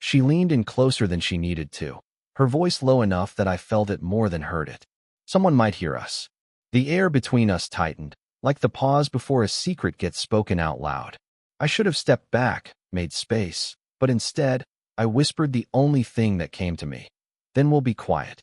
She leaned in closer than she needed to, her voice low enough that I felt it more than heard it. Someone might hear us. The air between us tightened, like the pause before a secret gets spoken out loud. I should have stepped back, made space, but instead, I whispered the only thing that came to me. Then we'll be quiet.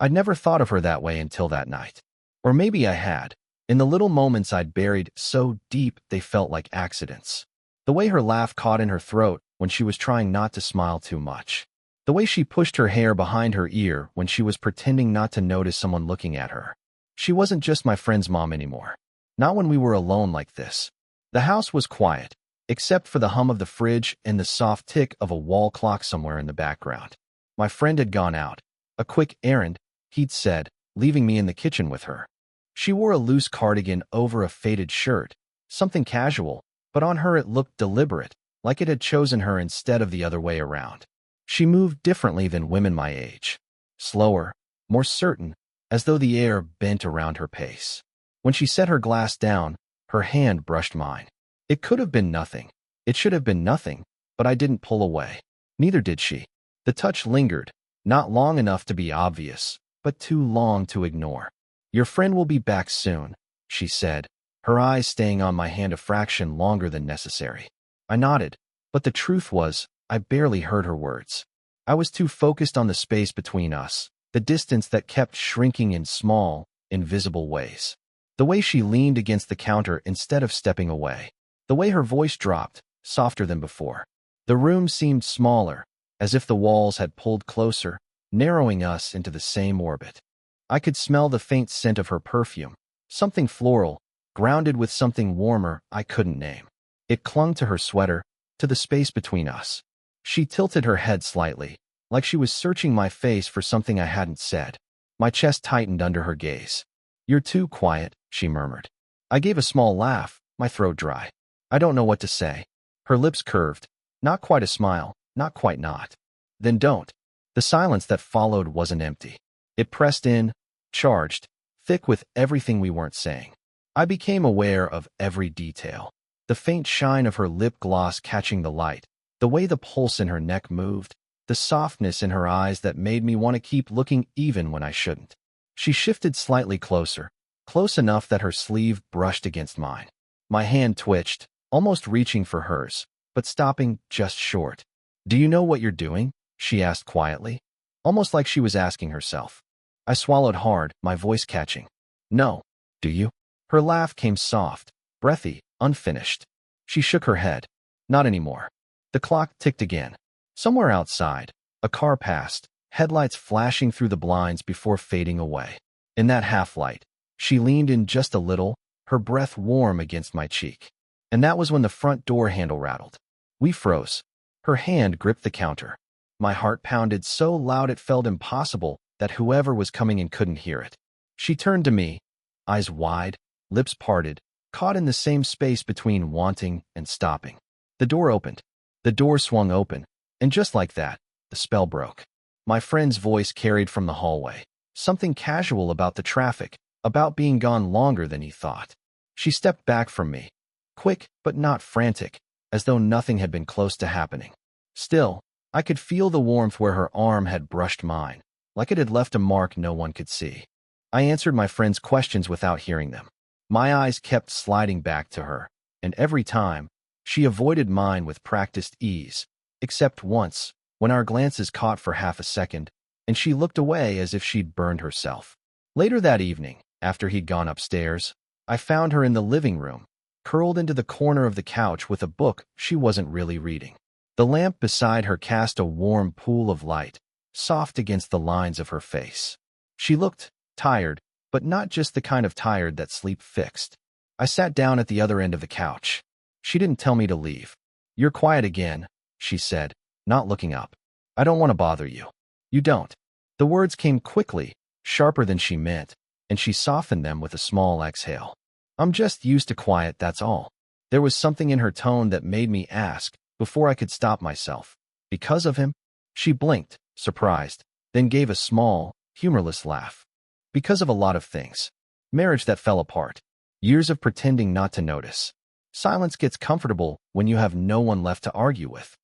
I'd never thought of her that way until that night. Or maybe I had, in the little moments I'd buried so deep they felt like accidents. The way her laugh caught in her throat when she was trying not to smile too much. The way she pushed her hair behind her ear when she was pretending not to notice someone looking at her. She wasn't just my friend's mom anymore. Not when we were alone like this. The house was quiet, except for the hum of the fridge and the soft tick of a wall clock somewhere in the background. My friend had gone out. A quick errand, he'd said, leaving me in the kitchen with her. She wore a loose cardigan over a faded shirt, something casual, but on her it looked deliberate, like it had chosen her instead of the other way around. She moved differently than women my age. Slower, more certain, as though the air bent around her pace. When she set her glass down, her hand brushed mine. It could have been nothing. It should have been nothing, but I didn't pull away. Neither did she. The touch lingered, not long enough to be obvious, but too long to ignore. "Your friend will be back soon," she said, her eyes staying on my hand a fraction longer than necessary. I nodded, but the truth was, I barely heard her words. I was too focused on the space between us, the distance that kept shrinking in small, invisible ways. The way she leaned against the counter instead of stepping away. The way her voice dropped, softer than before. The room seemed smaller, as if the walls had pulled closer, narrowing us into the same orbit. I could smell the faint scent of her perfume, something floral, grounded with something warmer I couldn't name. It clung to her sweater, to the space between us. She tilted her head slightly, like she was searching my face for something I hadn't said. My chest tightened under her gaze. "You're too quiet," she murmured. I gave a small laugh, my throat dry. I don't know what to say. Her lips curved. Not quite a smile, not quite not. "Then don't." The silence that followed wasn't empty. It pressed in, charged, thick with everything we weren't saying. I became aware of every detail. The faint shine of her lip gloss catching the light, the way the pulse in her neck moved, the softness in her eyes that made me want to keep looking even when I shouldn't. She shifted slightly closer, close enough that her sleeve brushed against mine. My hand twitched, almost reaching for hers, but stopping just short. "Do you know what you're doing?" she asked quietly, almost like she was asking herself. I swallowed hard, my voice catching. "No. Do you?" Her laugh came soft, breathy, unfinished. She shook her head. "Not anymore." The clock ticked again. Somewhere outside, a car passed, headlights flashing through the blinds before fading away. In that half-light, she leaned in just a little, her breath warm against my cheek. And that was when the front door handle rattled. We froze. Her hand gripped the counter. My heart pounded so loud it felt impossible that whoever was coming in couldn't hear it. She turned to me, eyes wide, lips parted, caught in the same space between wanting and stopping. The door opened. The door swung open, and just like that, the spell broke. My friend's voice carried from the hallway. Something casual about the traffic, about being gone longer than he thought. She stepped back from me, quick but not frantic, as though nothing had been close to happening. Still, I could feel the warmth where her arm had brushed mine, like it had left a mark no one could see. I answered my friend's questions without hearing them. My eyes kept sliding back to her, and every time, she avoided mine with practiced ease, except once, when our glances caught for half a second, and she looked away as if she'd burned herself. Later that evening, after he'd gone upstairs, I found her in the living room, curled into the corner of the couch with a book she wasn't really reading. The lamp beside her cast a warm pool of light, soft against the lines of her face. She looked tired, but not just the kind of tired that sleep fixed. I sat down at the other end of the couch. She didn't tell me to leave. "You're quiet again," she said, not looking up. "I don't want to bother you." "You don't." The words came quickly, sharper than she meant, and she softened them with a small exhale. "I'm just used to quiet, that's all." There was something in her tone that made me ask, before I could stop myself. "Because of him?" She blinked, surprised, then gave a small, humorless laugh. "Because of a lot of things. Marriage that fell apart. Years of pretending not to notice. Silence gets comfortable when you have no one left to argue with."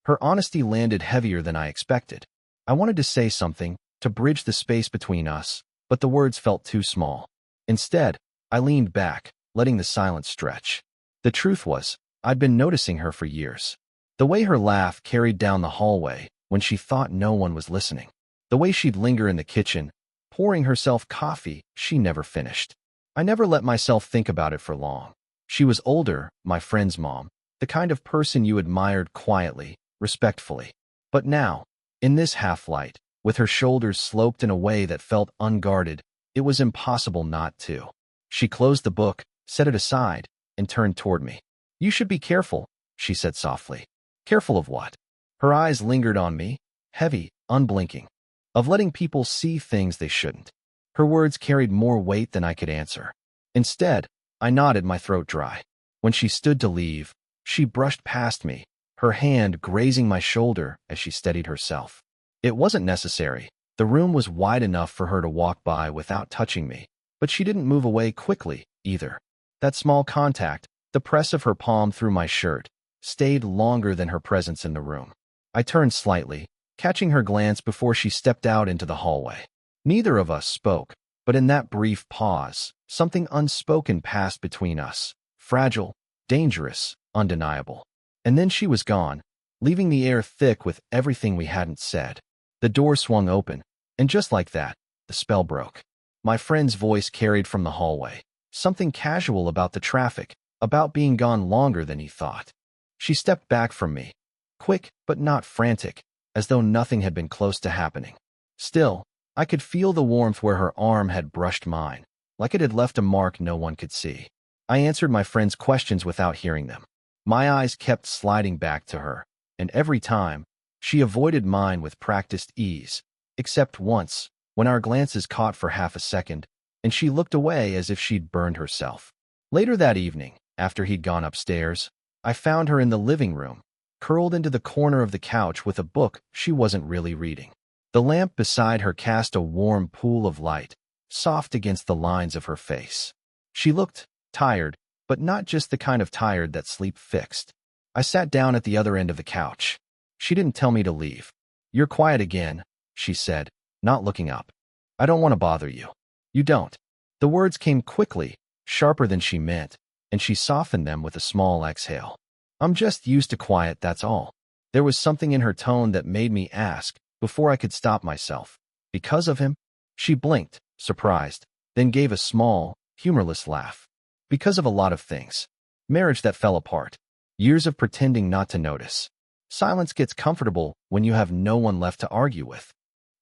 Her honesty landed heavier than I expected. I wanted to say something, to bridge the space between us, but the words felt too small. Instead, I leaned back, letting the silence stretch. The truth was, I'd been noticing her for years. The way her laugh carried down the hallway when she thought no one was listening. The way she'd linger in the kitchen, pouring herself coffee she never finished. I never let myself think about it for long. She was older, my friend's mom, the kind of person you admired quietly, respectfully. But now, in this half-light, with her shoulders sloped in a way that felt unguarded, it was impossible not to. She closed the book, set it aside, and turned toward me. "You should be careful," she said softly. "Careful of what?" Her eyes lingered on me, heavy, unblinking. "Of letting people see things they shouldn't." Her words carried more weight than I could answer. Instead, I nodded, my throat dry. When she stood to leave, she brushed past me, her hand grazing my shoulder as she steadied herself. It wasn't necessary. The room was wide enough for her to walk by without touching me, but she didn't move away quickly, either. That small contact, the press of her palm through my shirt, stayed longer than her presence in the room. I turned slightly, catching her glance before she stepped out into the hallway. Neither of us spoke, but in that brief pause, something unspoken passed between us. Fragile, dangerous, undeniable. And then she was gone, leaving the air thick with everything we hadn't said. The door swung open, and just like that, the spell broke. My friend's voice carried from the hallway, something casual about the traffic, about being gone longer than he thought. She stepped back from me, quick but not frantic, as though nothing had been close to happening. Still, I could feel the warmth where her arm had brushed mine, like it had left a mark no one could see. I answered my friend's questions without hearing them. My eyes kept sliding back to her, and every time, she avoided mine with practiced ease, except once, when our glances caught for half a second, and she looked away as if she'd burned herself. Later that evening, after he'd gone upstairs, I found her in the living room, curled into the corner of the couch with a book she wasn't really reading. The lamp beside her cast a warm pool of light, soft against the lines of her face. She looked tired, but not just the kind of tired that sleep fixed. I sat down at the other end of the couch. She didn't tell me to leave. "You're quiet again," she said, not looking up. "I don't want to bother you." "You don't." The words came quickly, sharper than she meant, and she softened them with a small exhale. "I'm just used to quiet, that's all." There was something in her tone that made me ask, before I could stop myself. "Because of him?" She blinked, surprised, then gave a small, humorless laugh. "Because of a lot of things. Marriage that fell apart. Years of pretending not to notice. Silence gets comfortable when you have no one left to argue with."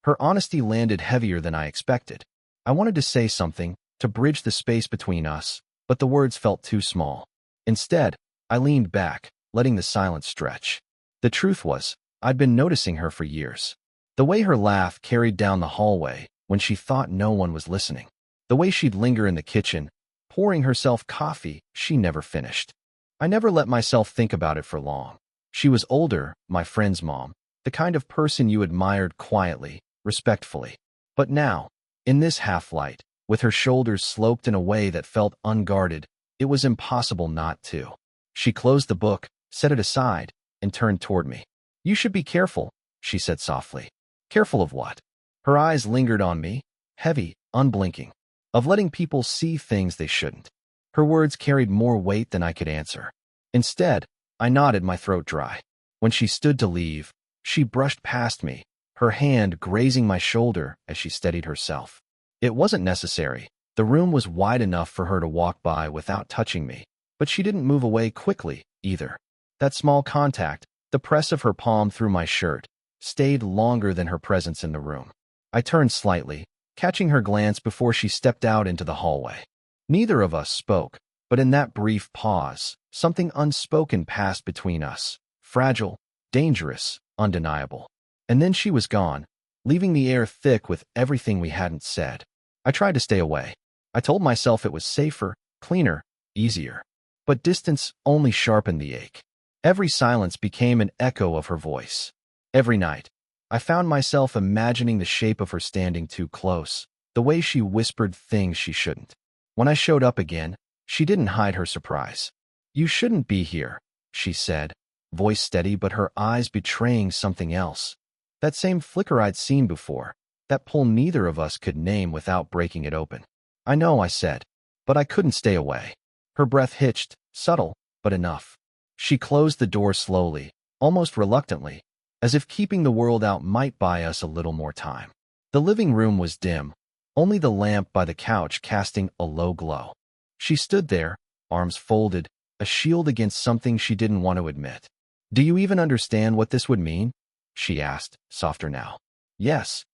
Her honesty landed heavier than I expected. I wanted to say something, to bridge the space between us, but the words felt too small. Instead, I leaned back, letting the silence stretch. The truth was, I'd been noticing her for years. The way her laugh carried down the hallway when she thought no one was listening. The way she'd linger in the kitchen, pouring herself coffee she never finished. I never let myself think about it for long. She was older, my friend's mom, the kind of person you admired quietly, respectfully. But now, in this half-light, with her shoulders sloped in a way that felt unguarded, it was impossible not to. She closed the book, set it aside, and turned toward me. "You should be careful," she said softly. "Careful of what?" Her eyes lingered on me, heavy, unblinking. "Of letting people see things they shouldn't." Her words carried more weight than I could answer. Instead, I nodded, my throat dry. When she stood to leave, she brushed past me, her hand grazing my shoulder as she steadied herself. It wasn't necessary. The room was wide enough for her to walk by without touching me, but she didn't move away quickly, either. That small contact, the press of her palm through my shirt, stayed longer than her presence in the room. I turned slightly, catching her glance before she stepped out into the hallway. Neither of us spoke, but in that brief pause, something unspoken passed between us. Fragile, dangerous, undeniable. And then she was gone, leaving the air thick with everything we hadn't said. I tried to stay away. I told myself it was safer, cleaner, easier. But distance only sharpened the ache. Every silence became an echo of her voice. Every night, I found myself imagining the shape of her standing too close, the way she whispered things she shouldn't. When I showed up again, she didn't hide her surprise. "You shouldn't be here," she said, voice steady but her eyes betraying something else. That same flicker I'd seen before, that pull neither of us could name without breaking it open. I know, I said, but I couldn't stay away. Her breath hitched, subtle, but enough. She closed the door slowly, almost reluctantly, as if keeping the world out might buy us a little more time. The living room was dim, only the lamp by the couch casting a low glow. She stood there, arms folded, a shield against something she didn't want to admit. "Do you even understand what this would mean?" she asked, softer now. "Yes."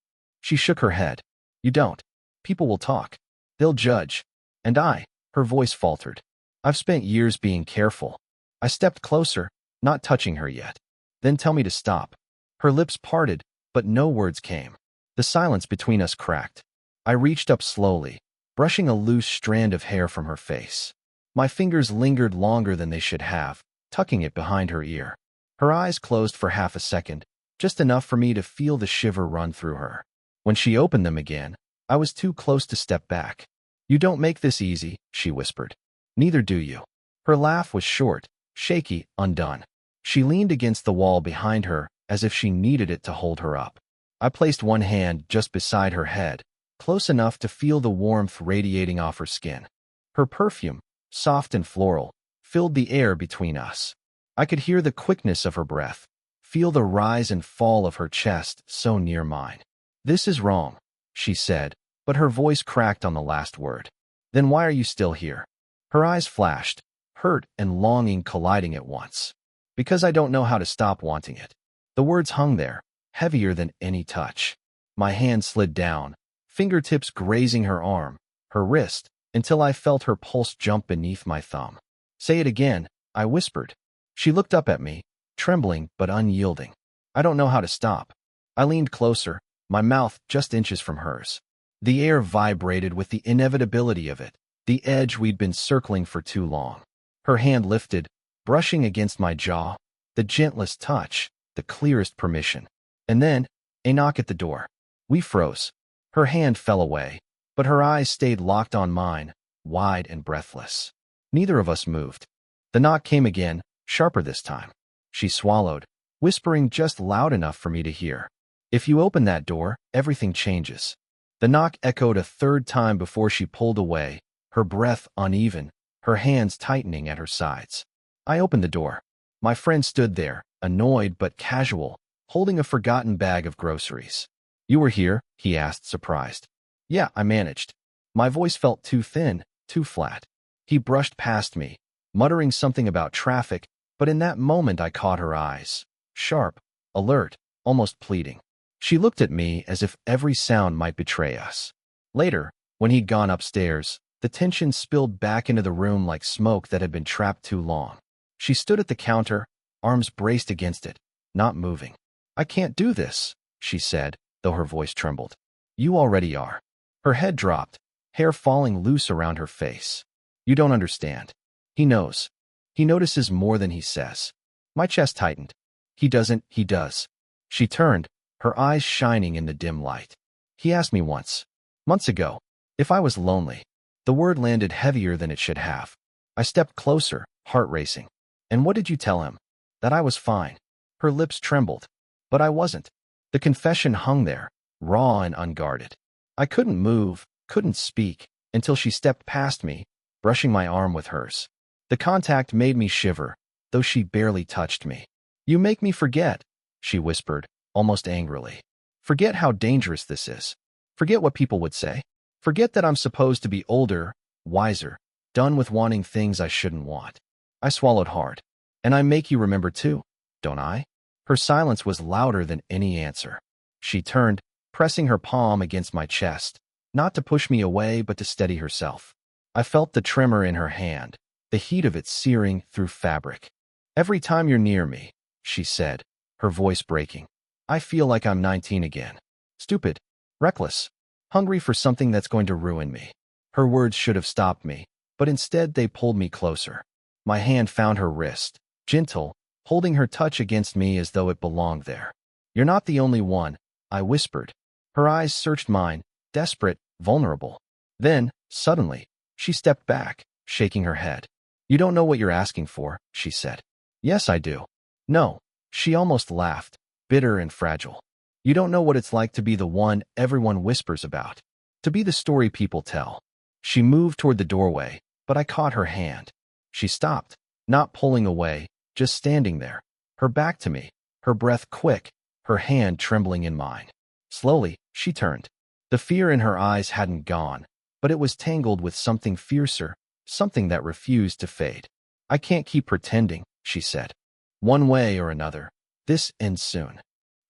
She shook her head. "You don't. People will talk. They'll judge. And her voice faltered. "I've spent years being careful." I stepped closer, not touching her yet. "Then tell me to stop." Her lips parted, but no words came. The silence between us cracked. I reached up slowly, brushing a loose strand of hair from her face. My fingers lingered longer than they should have, tucking it behind her ear. Her eyes closed for half a second, just enough for me to feel the shiver run through her. When she opened them again, I was too close to step back. "You don't make this easy," she whispered. "Neither do you." Her laugh was short, shaky, undone. She leaned against the wall behind her as if she needed it to hold her up. I placed one hand just beside her head, close enough to feel the warmth radiating off her skin. Her perfume, soft and floral, filled the air between us. I could hear the quickness of her breath, feel the rise and fall of her chest so near mine. "This is wrong," she said, but her voice cracked on the last word. "Then why are you still here?" Her eyes flashed, hurt and longing colliding at once. "Because I don't know how to stop wanting it." The words hung there, heavier than any touch. My hand slid down, fingertips grazing her arm, her wrist, until I felt her pulse jump beneath my thumb. "Say it again," I whispered. She looked up at me, trembling but unyielding. "I don't know how to stop." I leaned closer, my mouth just inches from hers. The air vibrated with the inevitability of it, the edge we'd been circling for too long. Her hand lifted, brushing against my jaw, the gentlest touch, the clearest permission. And then, a knock at the door. We froze. Her hand fell away, but her eyes stayed locked on mine, wide and breathless. Neither of us moved. The knock came again, sharper this time. She swallowed, whispering just loud enough for me to hear. "If you open that door, everything changes." The knock echoed a third time before she pulled away, her breath uneven, her hands tightening at her sides. I opened the door. My friend stood there, annoyed but casual, holding a forgotten bag of groceries. "You were here?" he asked, surprised. "Yeah, I managed." My voice felt too thin, too flat. He brushed past me, muttering something about traffic, but in that moment I caught her eyes. Sharp, alert, almost pleading. She looked at me as if every sound might betray us. Later, when he'd gone upstairs, the tension spilled back into the room like smoke that had been trapped too long. She stood at the counter, arms braced against it, not moving. "I can't do this," she said, though her voice trembled. "You already are." Her head dropped, hair falling loose around her face. "You don't understand. He knows. He notices more than he says." My chest tightened. "He doesn't, he does." She turned, her eyes shining in the dim light. "He asked me once, months ago, if I was lonely." The word landed heavier than it should have. I stepped closer, heart racing. "And what did you tell him?" "That I was fine." Her lips trembled. But I wasn't. The confession hung there, raw and unguarded. I couldn't move, couldn't speak, until she stepped past me, brushing my arm with hers. The contact made me shiver, though she barely touched me. "You make me forget," she whispered, almost angrily. "Forget how dangerous this is. Forget what people would say. Forget that I'm supposed to be older, wiser, done with wanting things I shouldn't want." I swallowed hard. "And I make you remember too, don't I?" Her silence was louder than any answer. She turned, pressing her palm against my chest, not to push me away but to steady herself. I felt the tremor in her hand, the heat of it searing through fabric. "Every time you're near me," she said, her voice breaking, "I feel like I'm 19 again. Stupid, reckless, hungry for something that's going to ruin me." Her words should have stopped me, but instead they pulled me closer. My hand found her wrist, gentle, holding her touch against me as though it belonged there. "You're not the only one," I whispered. Her eyes searched mine, desperate, vulnerable. Then, suddenly, she stepped back, shaking her head. "You don't know what you're asking for," she said. "Yes, I do." No, she almost laughed, bitter and fragile. You don't know what it's like to be the one everyone whispers about, to be the story people tell. She moved toward the doorway, but I caught her hand. She stopped, not pulling away, just standing there, her back to me, her breath quick, her hand trembling in mine. Slowly, she turned. The fear in her eyes hadn't gone, but it was tangled with something fiercer, something that refused to fade. I can't keep pretending, she said. One way or another, this ends soon.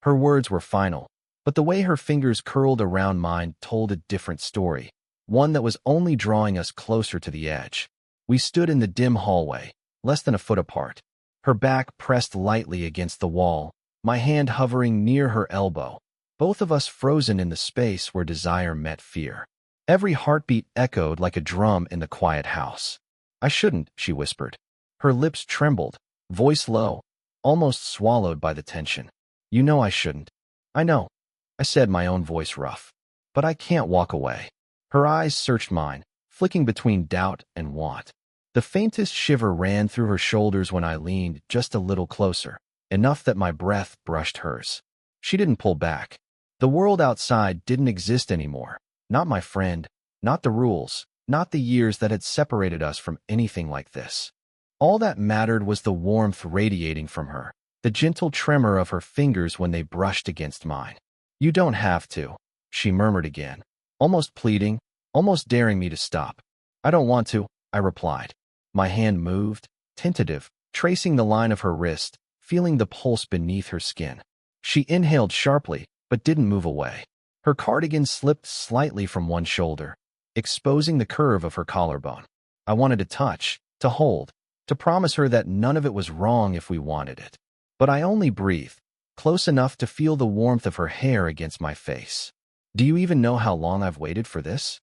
Her words were final, but the way her fingers curled around mine told a different story, one that was only drawing us closer to the edge. We stood in the dim hallway, less than a foot apart, her back pressed lightly against the wall, my hand hovering near her elbow, both of us frozen in the space where desire met fear. Every heartbeat echoed like a drum in the quiet house. I shouldn't, she whispered. Her lips trembled, voice low, almost swallowed by the tension. You know I shouldn't. I know, I said, my own voice rough. But I can't walk away. Her eyes searched mine, flicking between doubt and want. The faintest shiver ran through her shoulders when I leaned just a little closer, enough that my breath brushed hers. She didn't pull back. The world outside didn't exist anymore. Not my friend, not the rules, not the years that had separated us from anything like this. All that mattered was the warmth radiating from her, the gentle tremor of her fingers when they brushed against mine. You don't have to, she murmured again, almost pleading, almost daring me to stop. I don't want to, I replied. My hand moved, tentative, tracing the line of her wrist, feeling the pulse beneath her skin. She inhaled sharply, but didn't move away. Her cardigan slipped slightly from one shoulder, exposing the curve of her collarbone. I wanted to touch, to hold, to promise her that none of it was wrong if we wanted it. But I only breathed, close enough to feel the warmth of her hair against my face. Do you even know how long I've waited for this?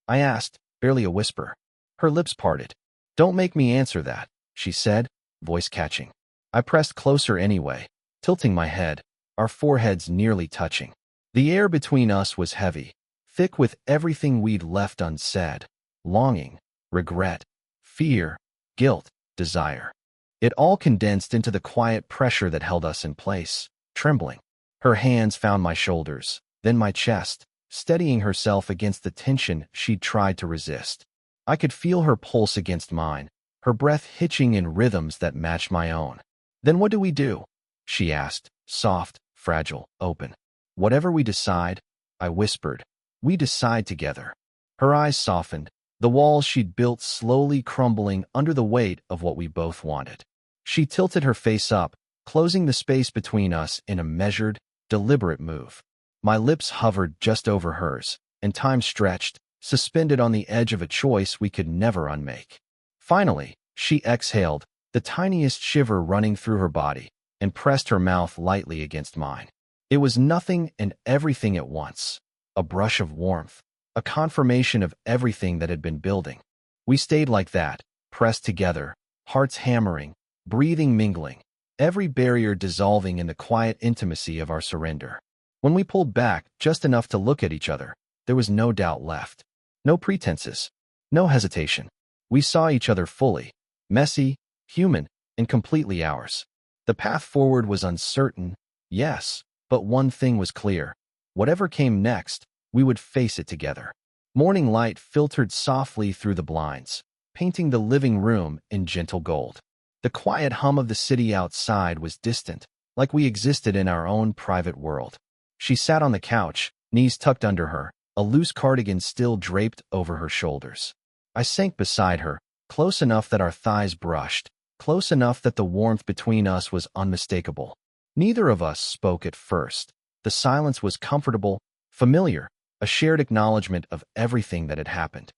I asked, barely a whisper. Her lips parted. Don't make me answer that, she said, voice catching. I pressed closer anyway, tilting my head, our foreheads nearly touching. The air between us was heavy, thick with everything we'd left unsaid, longing, regret, fear, guilt, desire. It all condensed into the quiet pressure that held us in place, trembling. Her hands found my shoulders, then my chest, steadying herself against the tension she'd tried to resist. I could feel her pulse against mine, her breath hitching in rhythms that matched my own. Then what do we do? She asked, soft, fragile, open. Whatever we decide, I whispered, we decide together. Her eyes softened, the walls she'd built slowly crumbling under the weight of what we both wanted. She tilted her face up, closing the space between us in a measured, deliberate move. My lips hovered just over hers, and time stretched, suspended on the edge of a choice we could never unmake. Finally, she exhaled, the tiniest shiver running through her body, and pressed her mouth lightly against mine. It was nothing and everything at once, a brush of warmth, a confirmation of everything that had been building. We stayed like that, pressed together, hearts hammering, breathing mingling, every barrier dissolving in the quiet intimacy of our surrender. When we pulled back just enough to look at each other, there was no doubt left. No pretenses, no hesitation. We saw each other fully, messy, human, and completely ours. The path forward was uncertain, yes, but one thing was clear. Whatever came next, we would face it together. Morning light filtered softly through the blinds, painting the living room in gentle gold. The quiet hum of the city outside was distant, like we existed in our own private world. She sat on the couch, knees tucked under her, a loose cardigan still draped over her shoulders. I sank beside her, close enough that our thighs brushed, close enough that the warmth between us was unmistakable. Neither of us spoke at first. The silence was comfortable, familiar, a shared acknowledgement of everything that had happened.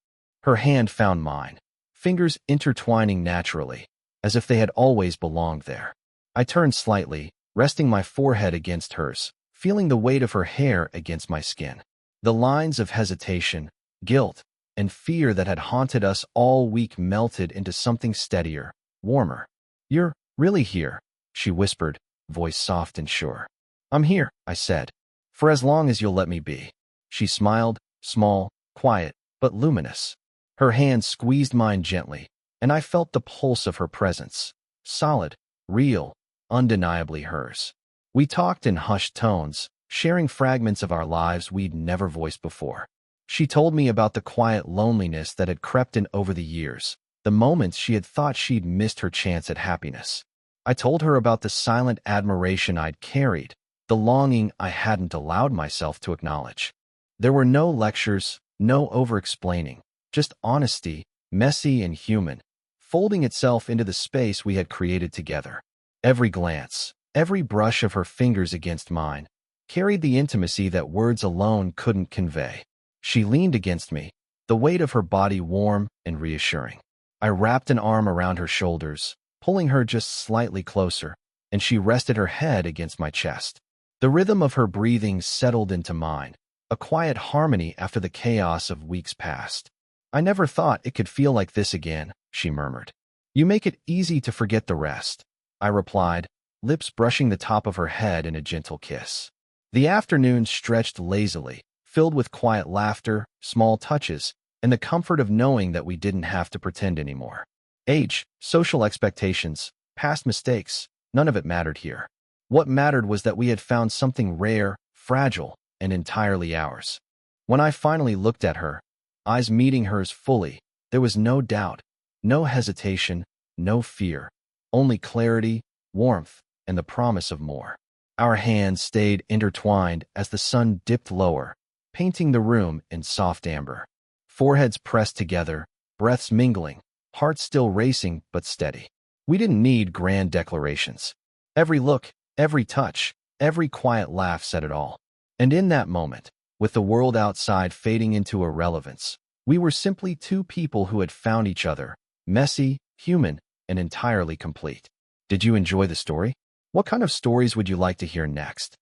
Her hand found mine, fingers intertwining naturally, as if they had always belonged there. I turned slightly, resting my forehead against hers, feeling the weight of her hair against my skin. The lines of hesitation, guilt, and fear that had haunted us all week melted into something steadier, warmer. You're really here, she whispered, voice soft and sure. I'm here, I said, for as long as you'll let me be. She smiled, small, quiet, but luminous. Her hand squeezed mine gently, and I felt the pulse of her presence. Solid, real, undeniably hers. We talked in hushed tones, sharing fragments of our lives we'd never voiced before. She told me about the quiet loneliness that had crept in over the years, the moments she had thought she'd missed her chance at happiness. I told her about the silent admiration I'd carried, the longing I hadn't allowed myself to acknowledge. There were no lectures, no over-explaining, just honesty, messy and human, folding itself into the space we had created together. Every glance, every brush of her fingers against mine, carried the intimacy that words alone couldn't convey. She leaned against me, the weight of her body warm and reassuring. I wrapped an arm around her shoulders, pulling her just slightly closer, and she rested her head against my chest. The rhythm of her breathing settled into mine, a quiet harmony after the chaos of weeks past. "I never thought it could feel like this again," she murmured. "You make it easy to forget the rest," I replied, lips brushing the top of her head in a gentle kiss. The afternoon stretched lazily, filled with quiet laughter, small touches, and the comfort of knowing that we didn't have to pretend anymore. Age, social expectations, past mistakes, none of it mattered here. What mattered was that we had found something rare, fragile, and entirely ours. When I finally looked at her, eyes meeting hers fully, there was no doubt, no hesitation, no fear, only clarity, warmth, and the promise of more. Our hands stayed intertwined as the sun dipped lower, painting the room in soft amber. Foreheads pressed together, breaths mingling, hearts still racing but steady. We didn't need grand declarations. Every look, every touch, every quiet laugh said it all. And in that moment, with the world outside fading into irrelevance, we were simply two people who had found each other, messy, human, and entirely complete. Did you enjoy the story? What kind of stories would you like to hear next?